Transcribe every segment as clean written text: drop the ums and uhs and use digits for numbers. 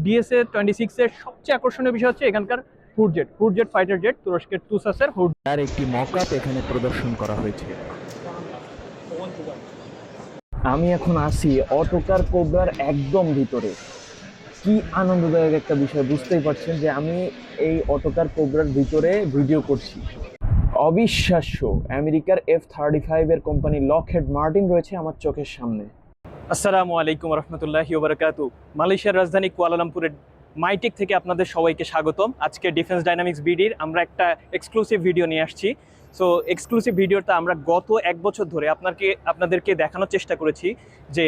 DSA 26 এর সবচেয়ে আকর্ষণীয় বিষয় হচ্ছে এখানকার হুডজেট ফাইটার জেট, তুরস্কের তুসাসের হুড। তার একটি মকআপ এখানে প্রদর্শন করা হয়েছে। আমি এখন আছি অটোকার কোবরার একদম ভিতরে। কি আনন্দদায়ক একটা বিষয়, বুঝতেই পারছেন যে আমি এই অটোকার কোবরার ভিতরে ভিডিও করছি। অবিশ্বাস্য, আমেরিকার F-35 এর কোম্পানি লকহেড মার্টিন রয়েছে আমার চোখের সামনে। আসসালামু আলাইকুম রহমতুল্লাহি ওয়া বারাকাতুহু। মালয়েশিয়ার রাজধানী কুয়ালালামপুরের মাইটেক থেকে আপনাদের সবাইকে স্বাগতম। আজকে ডিফেন্স ডাইনামিক্স বিডির আমরা একটা এক্সক্লুসিভ ভিডিও নিয়ে আসছি। সো এক্সক্লুসিভ ভিডিওটা আমরা গত 1 বছর ধরে আপনাদেরকে দেখানোর চেষ্টা করেছি যে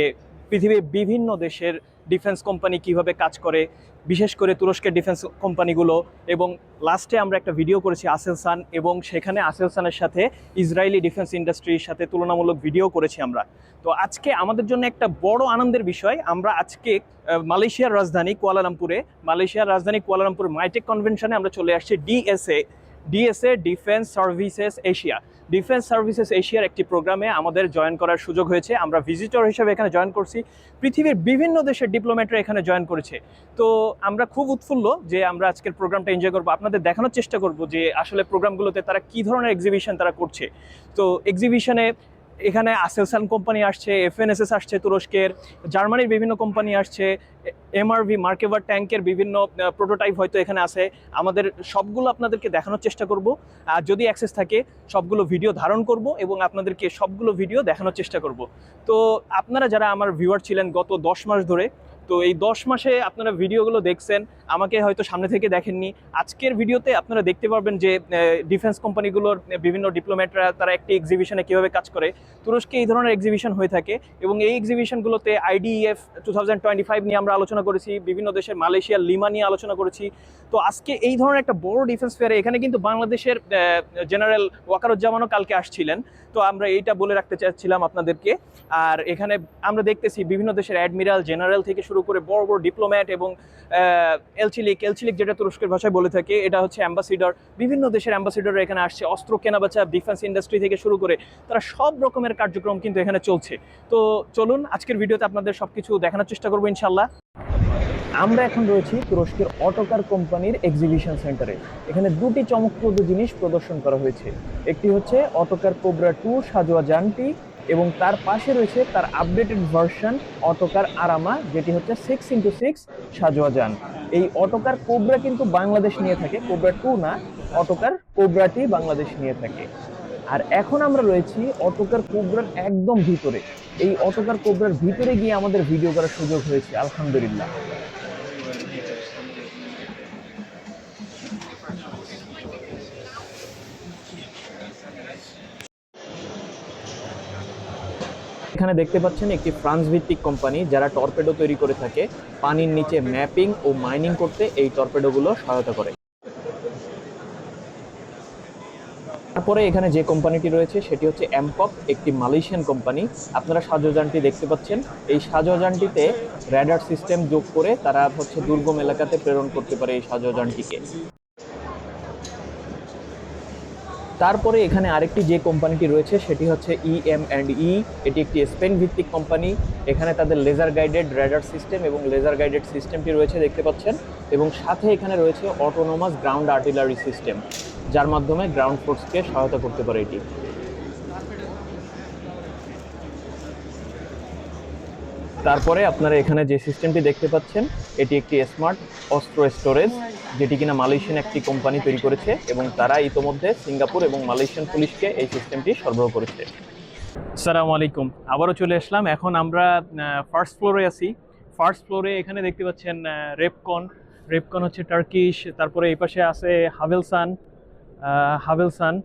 পৃথিবীর বিভিন্ন দেশের ডিফেন্স কোম্পানি কিভাবে কাজ করে, বিশেষ করে তুরস্কের ডিফেন্স কোম্পানিগুলো। এবং লাস্টে আমরা একটা ভিডিও করেছি আসেলসান, এবং সেখানে আসেলসানের সাথে ইসরায়েলি ডিফেন্স ইন্ডাস্ট্রির সাথে তুলনামূলক ভিডিও করেছি আমরা। তো আজকে আমাদের জন্য একটা বড় আনন্দের বিষয়, আমরা আজকে মালয়েশিয়ার রাজধানী কুয়ালালামপুর মাইটেক কনভেনশনে আমরা চলে আসছি ডিএসএ ডিফেন্স সার্ভিসেস এশিয়ার একটি প্রোগ্রামে আমাদের জয়েন করার সুযোগ হয়েছে। আমরা ভিজিটর হিসেবে এখানে জয়েন করছি। পৃথিবীর বিভিন্ন দেশের ডিপ্লোম্যাটরা এখানে জয়েন করেছে। তো আমরা খুব উৎফুল্ল যে আমরা আজকের প্রোগ্রামটা এনজয় করবো, আপনাদের দেখানোর চেষ্টা করব যে আসলে প্রোগ্রামগুলোতে তারা কী ধরনের এক্সিবিশন তারা করছে। তো এক্সিবিশনে এখানে আসেলসান কোম্পানি আসছে, এফএনএসএস আসছে তুরস্কের, জার্মানির বিভিন্ন কোম্পানি আসছে, এমআরভি মার্কেভার ট্যাঙ্কের বিভিন্ন প্রোটোটাইপ হয়তো এখানে আছে। আমাদের সবগুলো আপনাদেরকে দেখানোর চেষ্টা করব, আর যদি অ্যাক্সেস থাকে সবগুলো ভিডিও ধারণ করব এবং আপনাদেরকে সবগুলো ভিডিও দেখানোর চেষ্টা করব। তো আপনারা যারা আমার ভিউয়ার ছিলেন গত 10 মাস ধরে, তো এই 10 মাসে আপনারা ভিডিওগুলো দেখছেন, আমাকে হয়তো সামনে থেকে দেখেননি। আজকের ভিডিওতে আপনারা দেখতে পারবেন যে ডিফেন্স কোম্পানিগুলোর বিভিন্ন ডিপ্লোম্যাটরা তারা একটি এক্সিবিশনে কীভাবে কাজ করে। তুরস্কে এই ধরনের এক্সিবিশন হয়ে থাকে এবং এই এক্সিবিশনগুলোতে IDEF 2025 নিয়ে আমরা আলোচনা করেছি, বিভিন্ন দেশের মালয়েশিয়ার লিমা নিয়ে আলোচনা করেছি। তো আজকে এই ধরনের একটা বড় ডিফেন্স ফেয়ারে এখানে কিন্তু বাংলাদেশের জেনারেল ওয়াকারুজ্জামানও কালকে আসছিলেন। তো আমরা এইটা বলে রাখতে চাচ্ছিলাম আপনাদেরকে। আর এখানে আমরা দেখতেছি বিভিন্ন দেশের অ্যাডমিরাল, জেনারেল থেকে শুরু করে বড় বড় ডিপ্লোম্যাট এবং এলচিলিক যেটা তুরস্কের ভাষায় বলে থাকে, এটা হচ্ছে অ্যাম্বাসিডর। বিভিন্ন দেশের অ্যাম্বাসিডররা এখানে আসছে, অস্ত্র কেনাবেচা, ডিফেন্স ইন্ডাস্ট্রি থেকে শুরু করে তারা সব রকমের কার্যক্রম কিন্তু এখানে চলছে। তো চলুন আজকের ভিডিওতে আপনাদের সবকিছু দেখানোর চেষ্টা করবো ইনশাল্লাহ। আমরা এখন রয়েছি তুরস্কের অটোকার কোম্পানির এক্সিবিশন সেন্টারে। এখানে দুটি চমকপ্রদ জিনিস প্রদর্শন করা হয়েছে। একটি হচ্ছে অটোকার কোবরা 2 সাজোয়া যানটি, এবং তার পাশে রয়েছে তার আপডেটেড ভার্সন অটোকার আরামা, যেটি হচ্ছে 6x6 সাজোয়া যান। এই অটোকার কোবরা কিন্তু বাংলাদেশ নিয়ে থাকে, কোবরা 2 না, অটোকার কোবরাটি বাংলাদেশ নিয়ে থাকে। আর এখন আমরা রয়েছি অটোকার কোবরার একদম ভিতরে। এই অটোকার কোবরার ভিতরে গিয়ে আমাদের ভিডিও করার সুযোগ হয়েছে, আলহামদুলিল্লাহ। এখানে দেখতে পাচ্ছেন একটি ফ্রান্স ভিত্তিক কোম্পানি যারা টর্পেডো তৈরি করে থাকে। পানির নিচে ম্যাপিং ও মাইনিং করতে এই টর্পেডোগুলো সহায়তা করে। তারপরে এখানে যে কোম্পানিটি রয়েছে সেটি হচ্ছে এমকক, একটি মালয়েশিয়ান কোম্পানি। আপনারা সাজোযানটি দেখতে পাচ্ছেন। এই সাজোযানটিতে র্যাডার সিস্টেম যোগ করে তারা হচ্ছে দুর্গম এলাকাতে প্রেরণ করতে পারে এই সাজোযানটিকে। তারপরে এখানে আরেকটি যে কোম্পানিটি রয়েছে সেটি হচ্ছে EM&E। এটি একটি স্পেন ভিত্তিক কোম্পানি। এখানে তাদের লেজার গাইডেড র্যাডার সিস্টেম এবং লেজার গাইডেড সিস্টেমটি রয়েছে দেখতে পাচ্ছেন, এবং সাথে এখানে রয়েছে অটোনোমাস গ্রাউন্ড আর্টিলারি সিস্টেম, যার মাধ্যমে গ্রাউন্ড ফোর্সকে সহায়তা করতে পারে এটি। তারপরে আপনারা এখানে যে সিস্টেমটি দেখতে পাচ্ছেন এটি একটি স্মার্ট অস্ত্র স্টোরেজ, যেটি কিনা মালয়েশিয়ান একটি কোম্পানি তৈরি করেছে, এবং তারা ইতোমধ্যে সিঙ্গাপুর এবং মালয়েশিয়ান পুলিশকে এই সিস্টেমটি সরবরাহ করেছে। আসসালামু আলাইকুম, আবারও চলে আসলাম। এখন আমরা ফার্স্ট ফ্লোরে আছি। ফার্স্ট ফ্লোরে এখানে দেখতে পাচ্ছেন রেপকন হচ্ছে টার্কিশ। তারপরে এই পাশে আছে হাভেলসান।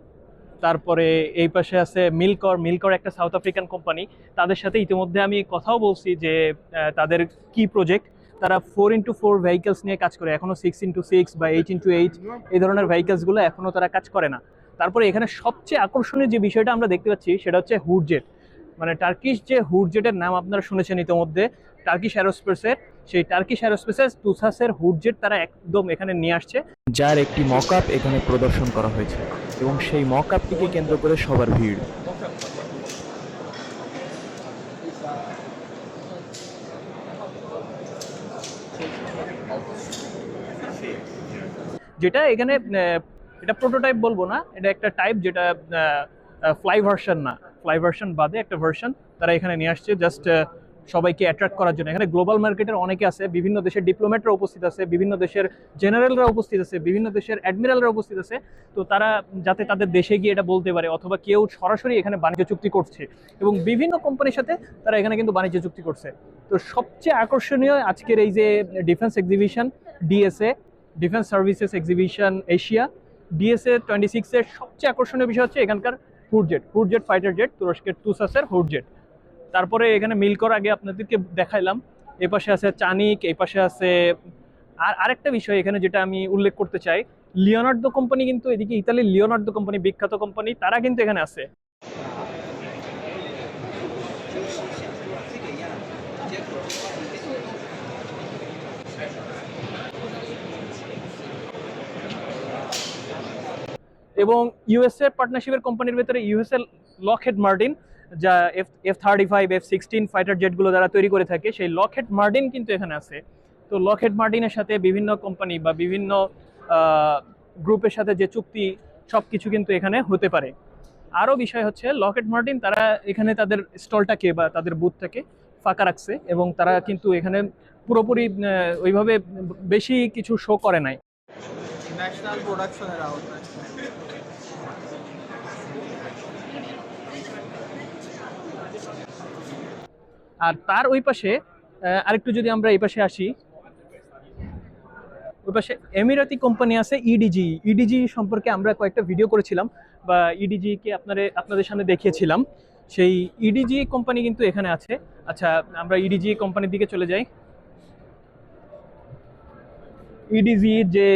তারপরে এই পাশে আছে মিলকর একটা সাউথ আফ্রিকান কোম্পানি। তাদের সাথে ইতিমধ্যে আমি কথাও বলছি যে তাদের কি প্রজেক্ট, তারা 4x4 ভেহিকেলস নিয়ে কাজ করে। এখনো 6x6 বা 8x8 এই ধরনের ভেহিকেলসগুলো এখনো তারা কাজ করে না। তারপরে এখানে সবচেয়ে আকর্ষণীয় যে বিষয়টা আমরা দেখতে পাচ্ছি সেটা হচ্ছে হুডজেট, মানে টার্কিশ যে হুডজেটের নাম আপনারা শুনেছেন ইতিমধ্যে, টার্কিশ অ্যারোস্পেসের, সেই টার্কিশ অ্যারোস্পেসের তুসাসের হুডজেট তারা একদম এখানে নিয়ে আসছে, যার একটি মকআপ এখানে প্রদর্শন করা হয়েছে, এবং সেই মকআপটিকে কেন্দ্র করে সবার ভিড়। যেটা এখানে এটা প্রোটোটাইপ বলবো না, এটা একটা টাইপ, যেটা ফ্লাই ভার্সন না, ফ্লাই ভার্সন বাদে একটা ভার্সন তারা এখানে নিয়ে আসছে জাস্ট সবাইকে অ্যাট্রাক্ট করার জন্য। এখানে গ্লোবাল মার্কেটের অনেকে আছে, বিভিন্ন দেশের ডিপ্লোম্যাটরা উপস্থিত আছে, বিভিন্ন দেশের জেনারেলরা উপস্থিত আছে, বিভিন্ন দেশের অ্যাডমিরালরা উপস্থিত আছে। তো তারা যাতে তাদের দেশে গিয়ে এটা বলতে পারে, অথবা কেউ সরাসরি এখানে বাণিজ্য চুক্তি করছে, এবং বিভিন্ন কোম্পানির সাথে তারা এখানে কিন্তু বাণিজ্য চুক্তি করছে। তো সবচেয়ে আকর্ষণীয় আজকের এই যে defence exhibition DSA, defence services exhibition Asia, DSA 26 এর সবচেয়ে আকর্ষণীয় বিষয় হচ্ছে এখানকার হুডজেট ফাইটার জেট, তুরস্কের তুসাসের হুডজেট। তারপরে এখানে মিল করার আগে আপনাদেরকে দেখাইলাম, এই পাশে আছে চানিক, এই পাশে আছে আরেকটা বিষয় এখানে যেটা আমি উল্লেখ করতে চাই, লিওনার্দো কোম্পানি কিন্তু এদিকে, ইতালির লিওনার্দো কোম্পানি বিখ্যাত কোম্পানি, তারা কিন্তু এখানে আছে। এবং ইউএসএ পার্টনারশিপের কোম্পানির ভেতরে ইউএসএ লকহেড মার্টিন, যা F-35 F-16 ফাইটার জেটগুলো যারা তৈরি করে থাকে, সেই লকহেড মার্টিন কিন্তু এখানে আছে। তো লকহেড মার্টিনের সাথে বিভিন্ন কোম্পানি বা বিভিন্ন গ্রুপের সাথে যে চুক্তি, সব কিছু কিন্তু এখানে হতে পারে। আরও বিষয় হচ্ছে লকহেড মার্টিন তারা এখানে তাদের স্টলটাকে বা তাদের বুথটাকে ফাঁকা রাখছে, এবং তারা কিন্তু এখানে পুরোপুরি ওইভাবে বেশি কিছু শো করে নাই। ন্যাশনাল প্রোডাকশনের আওতায়। আর তার ওই পাশে আরেকটু যদি আমরা এই পাশে আসি, ওই পাশে এমিরাতি কোম্পানি আছে ইডিজি। ইডিজি সম্পর্কে আমরা কয়েকটা ভিডিও করেছিলাম, বা ইডিজি কে আপনাদের সামনে দেখিয়েছিলাম। সেই ইডিজি কোম্পানি কিন্তু এখানে আছে। আচ্ছা, আমরা ইডিজি কোম্পানির দিকে চলে যাই। ইডিজি যে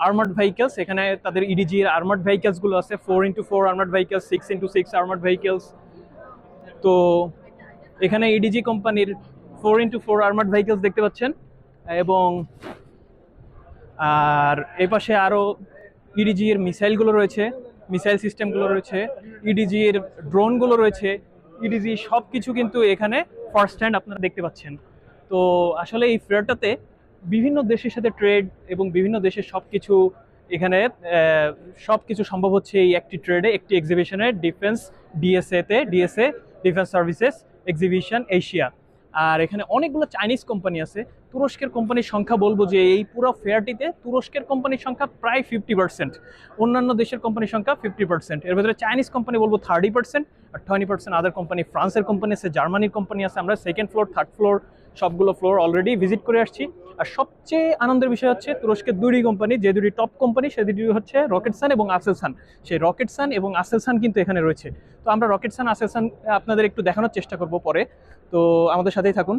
আর্মার্ড ভেহিকেলস, এখানে তাদের ইডিজি এর আর্মার্ড ভেহিকেলস গুলো আছে, 4x4 armoured vehicles, 6x6 armoured vehicles. তো এখানে ইডিজি কোম্পানির 4x4 আর্মার্ড ভেহিকেলস দেখতে পাচ্ছেন, এবং আর এই পাশে আরো ইডিজি এর মিসাইলগুলো রয়েছে, মিসাইল সিস্টেমগুলো রয়েছে, ইডিজি এর ড্রোনগুলো রয়েছে। ইডিজি সব কিছু কিন্তু এখানে ফার্স্ট হ্যান্ড আপনারা দেখতে পাচ্ছেন। তো আসলে এই ফেয়ারটাতে বিভিন্ন দেশের সাথে ট্রেড এবং বিভিন্ন দেশের সবকিছু এখানে সবকিছু সম্ভব হচ্ছে এই একটি ট্রেডে, একটি এক্সিবিশনে, DSA defence services exhibition Asia. আর এখানে অনেকগুলো চাইনিজ কোম্পানি আছে। তুরস্কের কোম্পানির সংখ্যা বলবো যে এই পুরো ফেয়ারটিতে তুরস্কের কোম্পানির সংখ্যা প্রায় 50%, অন্যান্য দেশের কোম্পানির সংখ্যা 50%। এর ভেতরে চাইনিজ কোম্পানি বলবো 30%, আর 20% আদার কোম্পানি। ফ্রান্সের কোম্পানি আছে, জার্মানির কোম্পানি আছে। আমরা সেকেন্ড ফ্লোর, থার্ড ফ্লোর সবগুলো ফ্লোর অলরেডি ভিজিট করে আসছি। আর সবচেয়ে আনন্দের বিষয় হচ্ছে তুরস্কের দুটি কোম্পানি, যে দুটি টপ কোম্পানি, সে দুটি হচ্ছে রকেটসান এবং আসেলসান। সেই রকেটসান এবং আসেলসান কিন্তু এখানে রয়েছে। তো আমরা রকেটসান আসেলসান আপনাদের একটু দেখানোর চেষ্টা করব পরে। তো আমাদের সাথেই থাকুন।